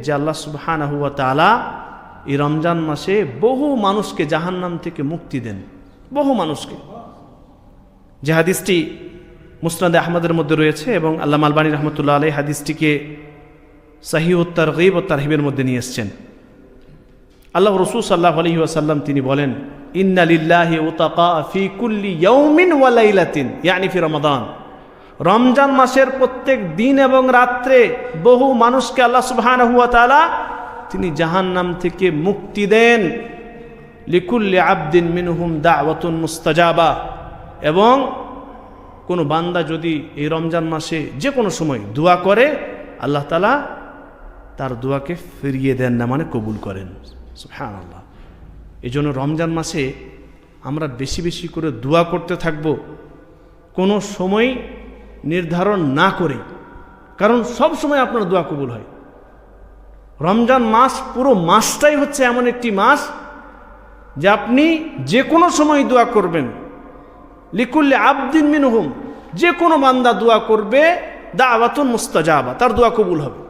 যে আল্লাহ সুবহানাহু ওয়া তাআলা এই রমজান মাসে বহু মানুষকে জাহান্নাম থেকে মুক্তি দেন, বহু মানুষকে। যে হাদিসটি মুসনাদে আহমদের মধ্যে রয়েছে এবং আল্লামা আলবানী রহমতুল্লাহ আলাইহি হাদিসটিকে সহিহুত তারগীব ও তারহিবের মধ্যে নিয়ে এসেছেন। আল্লাহ রাসূল সাল্লাল্লাহু আলাইহি ওয়াসাল্লাম তিনি বলেন, ইন্না লিল্লাহি উতাকা ফি কুল্লি ইয়াউমিন ওয়া লাইলাতিন, ইয়ানি ফি রমাদান। রমজান মাসের প্রত্যেক দিন এবং রাত্রে বহু মানুষকে আল্লাহ সুবহানাহু ওয়া তাআলা তিনি জাহান্নাম থেকে মুক্তি দেন। লিকুল্লি আবদিন মিনহুম দাওয়াতুন মুস্তাজাবা। এবং কোনো বান্দা যদি এই রমজান মাসে যে কোনো সময় দোয়া করে, আল্লাহ তাআলা তার দোয়াকে ফিরিয়ে দেন না, মানে কবুল করেন। সুবহানাল্লাহ। এই জন্য রমজান মাসে আমরা বেশি বেশি করে দোয়া করতে থাকব, কোনো সময় নির্ধারণ না করে, কারণ সব সময় আপনার দোয়া কবুল হয়। রমজান মাস পুরো মাসটাই হচ্ছে এমন একটি মাস যে আপনি যে কোনো সময় দোয়া করবেন। লিকুল্লি আবদিন মিনহুম, যে কোনো বান্দা দোয়া করবে দাওয়াতুন মুস্তাজাবা, তার দোয়া কবুল হবে।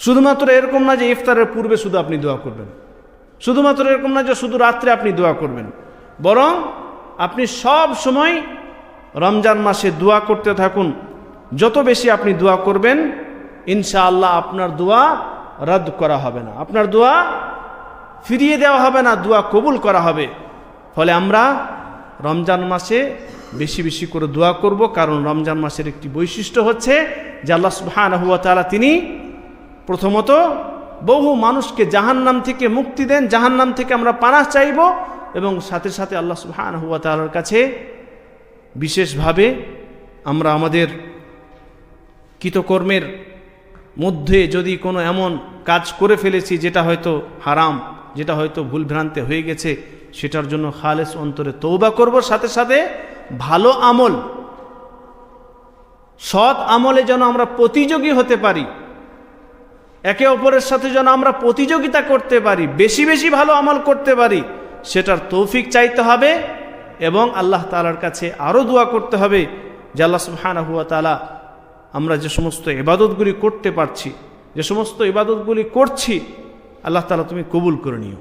শুধুমাত্র এরকম না যে ইফতারের পূর্বে শুধু আপনি দোয়া করবেন, শুধুমাত্র এরকম না যে শুধু রাত্রে আপনি দোয়া করবেন, বরং আপনি সব সময় রমজান মাসে দোয়া করতে থাকুন। যত বেশি আপনি দোয়া করবেন, ইনশাআল্লাহ আপনার দোয়া রদ করা হবে না, আপনার দোয়া ফিরিয়ে দেওয়া হবে না, দোয়া কবুল করা হবে। ফলে আমরা রমজান মাসে বেশি বেশি করে দোয়া করব, কারণ রমজান মাসের একটি বৈশিষ্ট্য হচ্ছে যে আল্লাহ সুবহানাহু ওয়া তাআলা তিনি প্রথমত বহু মানুষকে জাহান্নাম থেকে মুক্তি দেন, জাহান্নাম থেকে আমরা পানাহ চাইব, এবং সাথে সাথে আল্লাহ সুবহানাহু ওয়া তাআলার কাছে বিশেষভাবে আমরা আমাদের কৃতকর্মের মধ্যে যদি কোনো এমন কাজ করে ফেলেছি যেটা হয়তো হারাম, যেটা হয়তো ভুলভ্রান্তি হয়ে গেছে, সেটার জন্য খালেস অন্তরে তওবা করব। সাথে সাথে ভালো আমল, সৎ আমলে যেন আমরা প্রতিযোগী হতে পারি, একে অপরের সাথে যেন আমরা প্রতিযোগিতা করতে পারি, বেশি বেশি ভালো আমল করতে পারি, সেটার তৌফিক চাইতে হবে। এবং আল্লাহ তাআলার কাছে আরও দোয়া করতে হবে যে আল্লাহ সুবহানাহু ওয়া তাআলা আমরা যে সমস্ত ইবাদতগুলি করতে পারছি, যে সমস্ত ইবাদতগুলি করছি, আল্লাহ তাআলা তুমি কবুল করে নিও।